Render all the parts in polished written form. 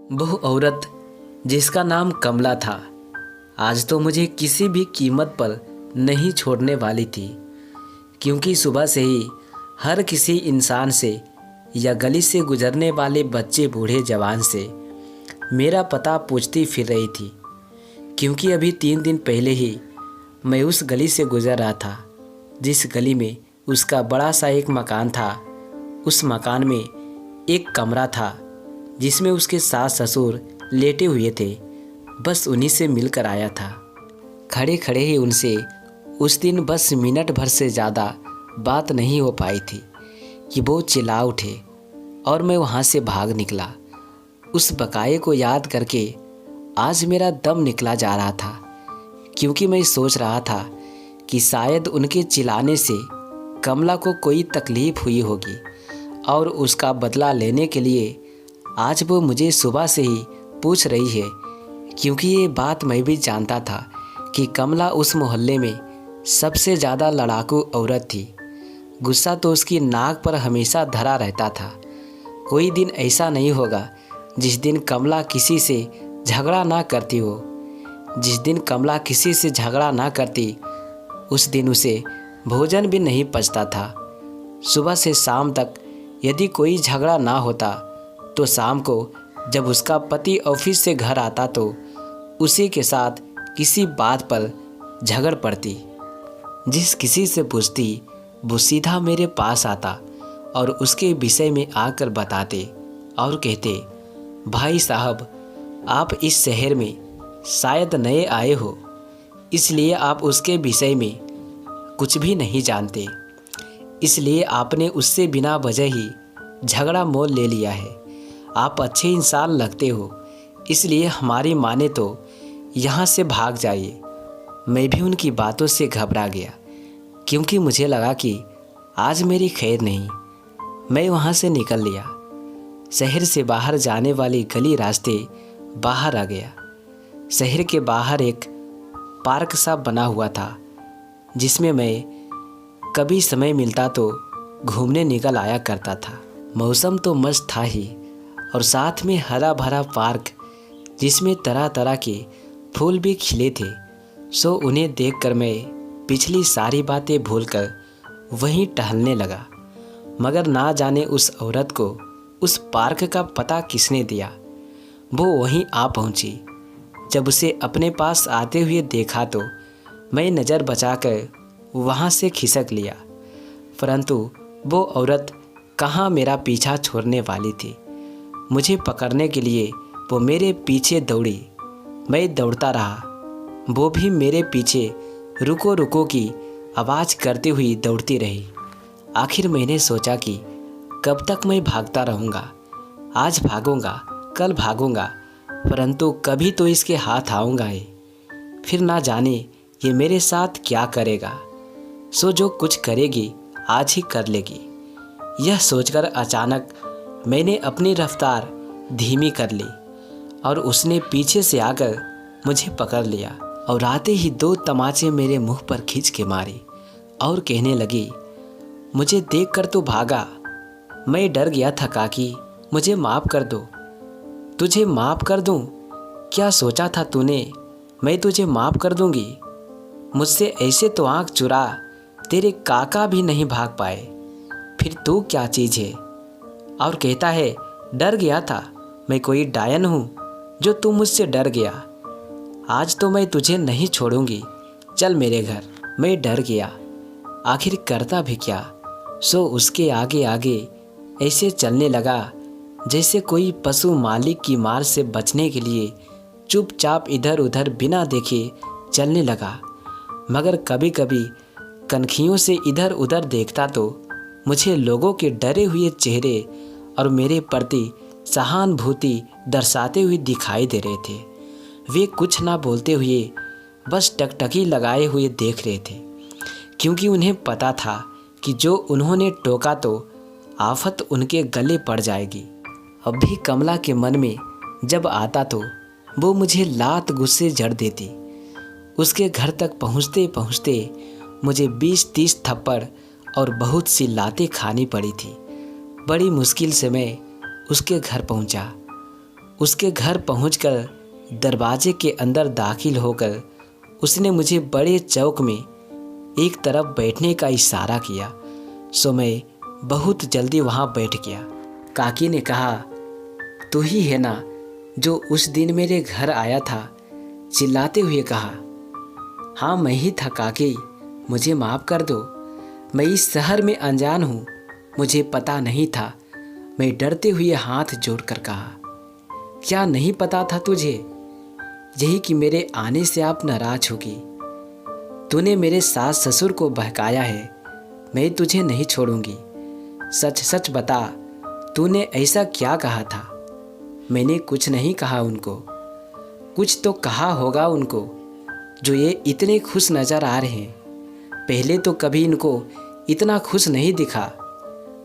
वो औरत जिसका नाम कमला था, आज तो मुझे किसी भी कीमत पर नहीं छोड़ने वाली थी। क्योंकि सुबह से ही हर किसी इंसान से या गली से गुजरने वाले बच्चे बूढ़े जवान से मेरा पता पूछती फिर रही थी। क्योंकि अभी 3 दिन पहले ही मैं उस गली से गुजर रहा था जिस गली में उसका बड़ा सा एक मकान था। उस मकान में एक कमरा था जिसमें उसके सास ससुर लेटे हुए थे। बस उन्हीं से मिलकर आया था। खड़े खड़े ही उनसे उस दिन बस मिनट भर से ज़्यादा बात नहीं हो पाई थी कि वो चिल्ला उठे और मैं वहाँ से भाग निकला। उस बकाये को याद करके आज मेरा दम निकला जा रहा था, क्योंकि मैं सोच रहा था कि शायद उनके चिल्लाने से कमला को कोई तकलीफ़ हुई होगी और उसका बदला लेने के लिए आज वो मुझे सुबह से ही पूछ रही है। क्योंकि ये बात मैं भी जानता था कि कमला उस मोहल्ले में सबसे ज़्यादा लड़ाकू औरत थी। गुस्सा तो उसकी नाक पर हमेशा धरा रहता था। कोई दिन ऐसा नहीं होगा जिस दिन कमला किसी से झगड़ा ना करती हो। जिस दिन कमला किसी से झगड़ा ना करती, उस दिन उसे भोजन भी नहीं पचता था। सुबह से शाम तक यदि कोई झगड़ा ना होता तो शाम को जब उसका पति ऑफिस से घर आता तो उसी के साथ किसी बात पर झगड़ पड़ती। जिस किसी से पूछती वो सीधा मेरे पास आता और उसके विषय में आकर बताते और कहते, भाई साहब, आप इस शहर में शायद नए आए हो, इसलिए आप उसके विषय में कुछ भी नहीं जानते। इसलिए आपने उससे बिना वजह ही झगड़ा मोल ले लिया है। आप अच्छे इंसान लगते हो, इसलिए हमारी माने तो यहाँ से भाग जाइए। मैं भी उनकी बातों से घबरा गया, क्योंकि मुझे लगा कि आज मेरी खैर नहीं। मैं वहाँ से निकल लिया। शहर से बाहर जाने वाली गली रास्ते बाहर आ गया। शहर के बाहर एक पार्क सा बना हुआ था जिसमें मैं कभी समय मिलता तो घूमने निकल आया करता था। मौसम तो मस्त था ही, और साथ में हरा भरा पार्क जिसमें तरह तरह के फूल भी खिले थे। सो उन्हें देखकर मैं पिछली सारी बातें भूलकर वहीं टहलने लगा। मगर ना जाने उस औरत को उस पार्क का पता किसने दिया। वो वहीं आ पहुंची। जब उसे अपने पास आते हुए देखा तो मैं नज़र बचाकर वहाँ से खिसक लिया, परंतु वो औरत कहाँ मेरा पीछा छोड़ने वाली थी। मुझे पकड़ने के लिए वो मेरे पीछे दौड़ी। मैं दौड़ता रहा, वो भी मेरे पीछे रुको रुको की आवाज़ करते हुई दौड़ती रही। आखिर मैंने सोचा कि कब तक मैं भागता रहूँगा। आज भागूंगा, कल भागूंगा, परंतु कभी तो इसके हाथ आऊँगा ही। फिर ना जाने ये मेरे साथ क्या करेगा। सो जो कुछ करेगी आज ही कर लेगी। यह सोचकर अचानक मैंने अपनी रफ्तार धीमी कर ली और उसने पीछे से आकर मुझे पकड़ लिया और आते ही 2 तमाचे मेरे मुंह पर खींच के मारी और कहने लगी, मुझे देखकर तो भागा। मैं डर गया था काकी, मुझे माफ़ कर दो। तुझे माफ़ कर दूं? क्या सोचा था तूने मैं तुझे माफ़ कर दूंगी? मुझसे ऐसे तो आँख चुरा तेरे काका भी नहीं भाग पाए, फिर तू क्या चीज़ है? और कहता है डर गया था। मैं कोई डायन हूँ जो तू मुझसे डर गया? आज तो मैं तुझे नहीं छोड़ूंगी, चल मेरे घर। मैं डर गया, आखिर करता भी क्या। सो उसके आगे आगे ऐसे चलने लगा जैसे कोई पशु मालिक की मार से बचने के लिए चुपचाप इधर उधर बिना देखे चलने लगा। मगर कभी कभी कनखियों से इधर उधर देखता तो मुझे लोगों के डरे हुए चेहरे और मेरे प्रति सहानुभूति दर्शाते हुए दिखाई दे रहे थे। वे कुछ ना बोलते हुए बस टकटकी लगाए हुए देख रहे थे, क्योंकि उन्हें पता था कि जो उन्होंने टोका तो आफत उनके गले पड़ जाएगी। अब भी कमला के मन में जब आता तो वो मुझे लात गुस्से जड़ देती। उसके घर तक पहुँचते पहुँचते मुझे 20-30 थप्पड़ और बहुत सी लातें खानी पड़ी थी। बड़ी मुश्किल से मैं उसके घर पहुंचा। उसके घर पहुंचकर दरवाजे के अंदर दाखिल होकर उसने मुझे बड़े चौक में एक तरफ बैठने का इशारा किया, सो मैं बहुत जल्दी वहाँ बैठ गया। काकी ने कहा, तू ही है ना जो उस दिन मेरे घर आया था? चिल्लाते हुए कहा। हाँ मैं ही था काकी, मुझे माफ़ कर दो। मैं इस शहर में अनजान हूँ, मुझे पता नहीं था। मैं डरते हुए हाथ जोड़कर कहा। क्या नहीं पता था तुझे? यही कि मेरे आने से आप नाराज होगी। तूने मेरे सास ससुर को बहकाया है, मैं तुझे नहीं छोड़ूंगी। सच सच बता, तूने ऐसा क्या कहा था? मैंने कुछ नहीं कहा उनको। कुछ तो कहा होगा उनको, जो ये इतने खुश नज़र आ रहे हैं। पहले तो कभी इनको इतना खुश नहीं दिखा।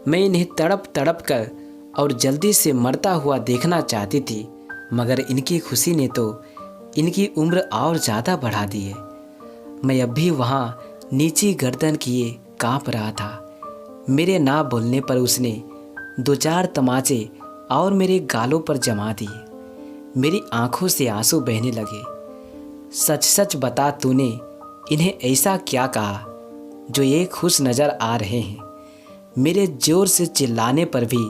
मैं इन्हें तड़प तड़प कर और जल्दी से मरता हुआ देखना चाहती थी, मगर इनकी खुशी ने तो इनकी उम्र और ज़्यादा बढ़ा दी है। मैं अब भी वहाँ नीची गर्दन किए काँप रहा था। मेरे ना बोलने पर उसने 2-4 तमाचे और मेरे गालों पर जमा दिए। मेरी आंखों से आंसू बहने लगे। सच सच बता, तूने इन्हें ऐसा क्या कहा जो ये खुश नज़र आ रहे हैं? मेरे ज़ोर से चिल्लाने पर भी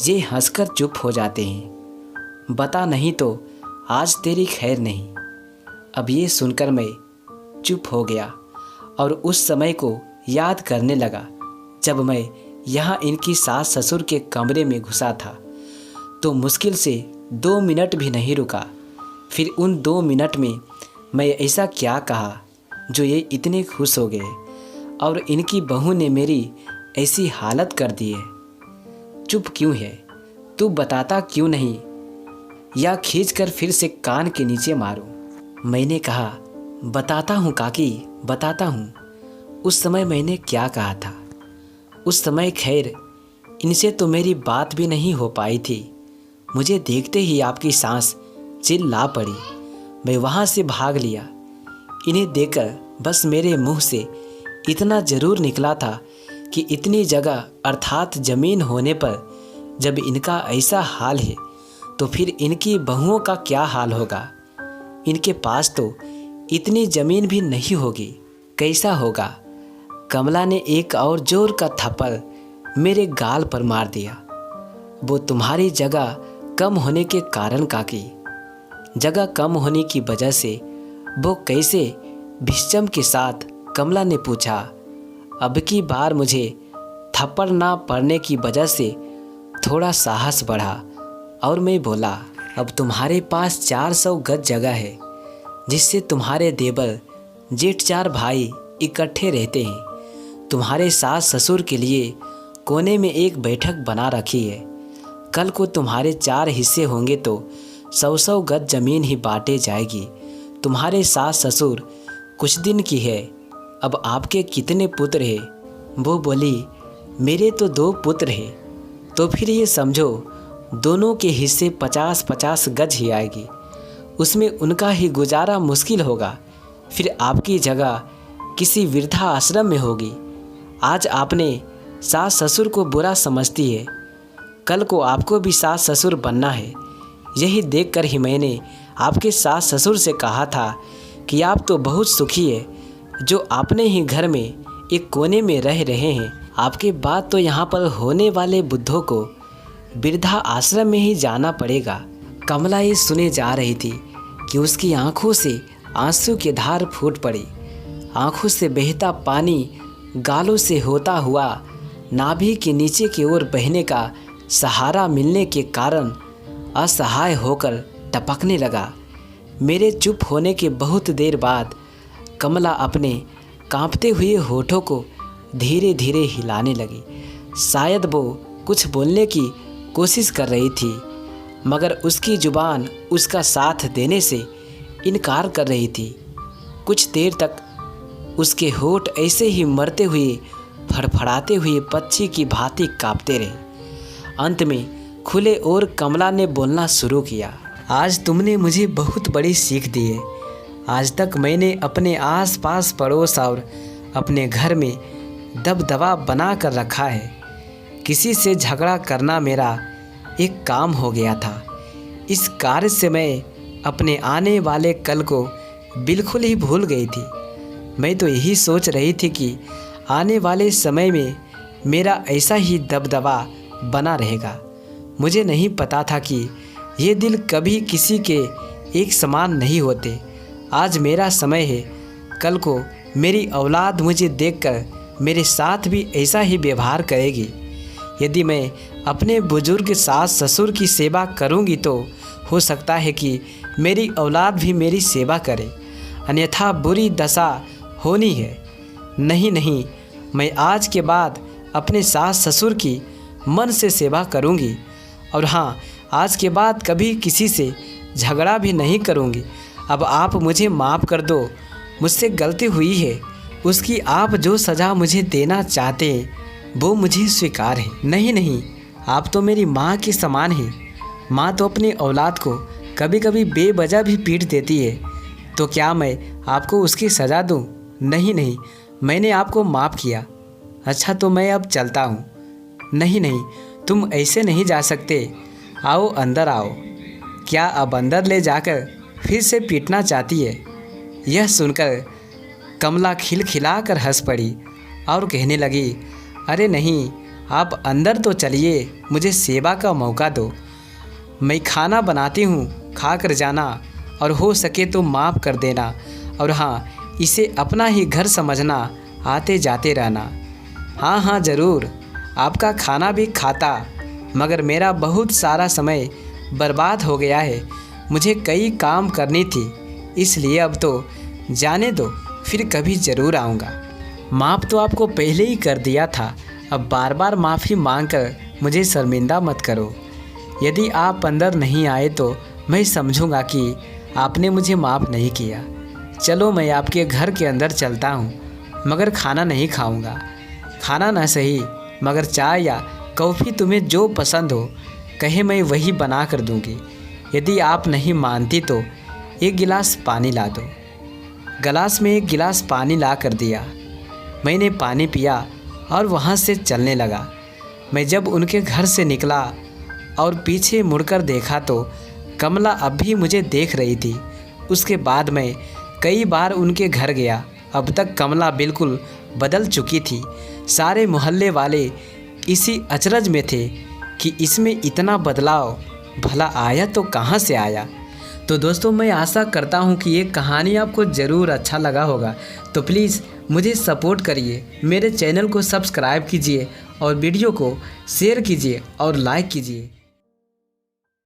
ये हंसकर चुप हो जाते हैं। बता, नहीं तो आज तेरी खैर नहीं। अब ये सुनकर मैं चुप हो गया और उस समय को याद करने लगा जब मैं यहाँ इनकी सास ससुर के कमरे में घुसा था। तो मुश्किल से 2 मिनट भी नहीं रुका। फिर उन 2 मिनट में मैं ऐसा क्या कहा जो ये इतने खुश हो गए और इनकी बहू ने मेरी ऐसी हालत कर दी है? चुप क्यों है? तू बताता क्यों नहीं? या खींचकर फिर से कान के नीचे मारूं? मैंने कहा, बताता हूँ काकी, बताता हूँ। उस समय मैंने क्या कहा था? उस समय खैर इनसे तो मेरी बात भी नहीं हो पाई थी। मुझे देखते ही आपकी सांस चिल्ला पड़ी। मैं वहाँ से भाग लिया। इन्हें देखकर बस मेरे मुंह से इतना ज़रूर निकला था कि इतनी जगह अर्थात ज़मीन होने पर जब इनका ऐसा हाल है तो फिर इनकी बहुओं का क्या हाल होगा? इनके पास तो इतनी ज़मीन भी नहीं होगी, कैसा होगा? कमला ने एक और जोर का थप्पड़ मेरे गाल पर मार दिया। वो तुम्हारी जगह कम होने के कारण काकी। जगह कम होने की वजह से वो कैसे? भिषम के साथ कमला ने पूछा। अब की बार मुझे थप्पड़ ना पड़ने की वजह से थोड़ा साहस बढ़ा और मैं बोला, अब तुम्हारे पास 400 गज जगह है जिससे तुम्हारे देवर जेठ 4 भाई इकट्ठे रहते हैं। तुम्हारे सास ससुर के लिए कोने में एक बैठक बना रखी है। कल को तुम्हारे 4 हिस्से होंगे तो 100 गज जमीन ही बांटे जाएगी। तुम्हारे सास ससुर कुछ दिन की है। अब आपके कितने पुत्र हैं? वो बोली, मेरे तो 2 पुत्र हैं। तो फिर ये समझो दोनों के हिस्से 50-50 गज ही आएगी। उसमें उनका ही गुजारा मुश्किल होगा। फिर आपकी जगह किसी वृद्धा आश्रम में होगी। आज आपने सास ससुर को बुरा समझती है, कल को आपको भी सास ससुर बनना है। यही देखकर ही मैंने आपके सास ससुर से कहा था कि आप तो बहुत सुखी है जो अपने ही घर में एक कोने में रह रहे हैं। आपके बाद तो यहाँ पर होने वाले बुद्धों को वृद्धा आश्रम में ही जाना पड़ेगा। कमला ये सुने जा रही थी कि उसकी आंखों से आंसू की धार फूट पड़ी। आंखों से बहता पानी गालों से होता हुआ नाभि के नीचे की ओर बहने का सहारा मिलने के कारण असहाय होकर टपकने लगा। मेरे चुप होने के बहुत देर बाद कमला अपने कांपते हुए होठों को धीरे धीरे हिलाने लगी। शायद वो कुछ बोलने की कोशिश कर रही थी, मगर उसकी जुबान उसका साथ देने से इनकार कर रही थी। कुछ देर तक उसके होठ ऐसे ही मरते हुए फड़फड़ाते हुए पक्षी की भांति कांपते रहे। अंत में खुले और कमला ने बोलना शुरू किया। आज तुमने मुझे बहुत बड़ी सीख दी है। आज तक मैंने अपने आस पास पड़ोस और अपने घर में दबदबा बना कर रखा है। किसी से झगड़ा करना मेरा एक काम हो गया था। इस कार्य से मैं अपने आने वाले कल को बिल्कुल ही भूल गई थी। मैं तो यही सोच रही थी कि आने वाले समय में मेरा ऐसा ही दबदबा बना रहेगा। मुझे नहीं पता था कि ये दिल कभी किसी के एक समान नहीं होते। आज मेरा समय है, कल को मेरी औलाद मुझे देखकर मेरे साथ भी ऐसा ही व्यवहार करेगी। यदि मैं अपने बुजुर्ग सास ससुर की सेवा करूंगी तो हो सकता है कि मेरी औलाद भी मेरी सेवा करे, अन्यथा बुरी दशा होनी है। नहीं, मैं आज के बाद अपने सास ससुर की मन से सेवा करूंगी। और हाँ, आज के बाद कभी किसी से झगड़ा भी नहीं करूंगी। अब आप मुझे माफ़ कर दो, मुझसे गलती हुई है। उसकी आप जो सज़ा मुझे देना चाहते हैं वो मुझे स्वीकार है। नहीं, आप तो मेरी माँ के समान हैं। माँ तो अपनी औलाद को कभी कभी बेवजह भी पीट देती है, तो क्या मैं आपको उसकी सज़ा दूँ? नहीं, मैंने आपको माफ़ किया। अच्छा, तो मैं अब चलता हूँ। नहीं, तुम ऐसे नहीं जा सकते। आओ, अंदर आओ। क्या अब अंदर ले जाकर फिर से पीटना चाहती है? यह सुनकर कमला खिलखिलाकर हंस पड़ी और कहने लगी, अरे नहीं, आप अंदर तो चलिए, मुझे सेवा का मौका दो। मैं खाना बनाती हूँ, खा कर जाना और हो सके तो माफ़ कर देना। और हाँ, इसे अपना ही घर समझना, आते जाते रहना। हाँ, ज़रूर, आपका खाना भी खाता, मगर मेरा बहुत सारा समय बर्बाद हो गया है। मुझे कई काम करनी थी, इसलिए अब तो जाने दो, फिर कभी ज़रूर आऊँगा। माफ़ तो आपको पहले ही कर दिया था, अब बार बार माफ़ी मांगकर मुझे शर्मिंदा मत करो। यदि आप अंदर नहीं आए तो मैं समझूंगा कि आपने मुझे माफ़ नहीं किया। चलो, मैं आपके घर के अंदर चलता हूँ, मगर खाना नहीं खाऊंगा। खाना ना सही, मगर चाय या कॉफ़ी तुम्हें जो पसंद हो कहे, मैं वही बना कर दूँगी। यदि आप नहीं मानती तो एक गिलास पानी ला दो। गिलास में एक गिलास पानी ला कर दिया। मैंने पानी पिया और वहाँ से चलने लगा। मैं जब उनके घर से निकला और पीछे मुड़कर देखा तो कमला अब भी मुझे देख रही थी। उसके बाद मैं कई बार उनके घर गया। अब तक कमला बिल्कुल बदल चुकी थी। सारे मोहल्ले वाले इसी अचरज में थे कि इसमें इतना बदलाव भला आया तो कहाँ से आया। तो दोस्तों, मैं आशा करता हूँ कि ये कहानी आपको ज़रूर अच्छा लगा होगा। तो प्लीज़ मुझे सपोर्ट करिए, मेरे चैनल को सब्सक्राइब कीजिए और वीडियो को शेयर कीजिए और लाइक कीजिए।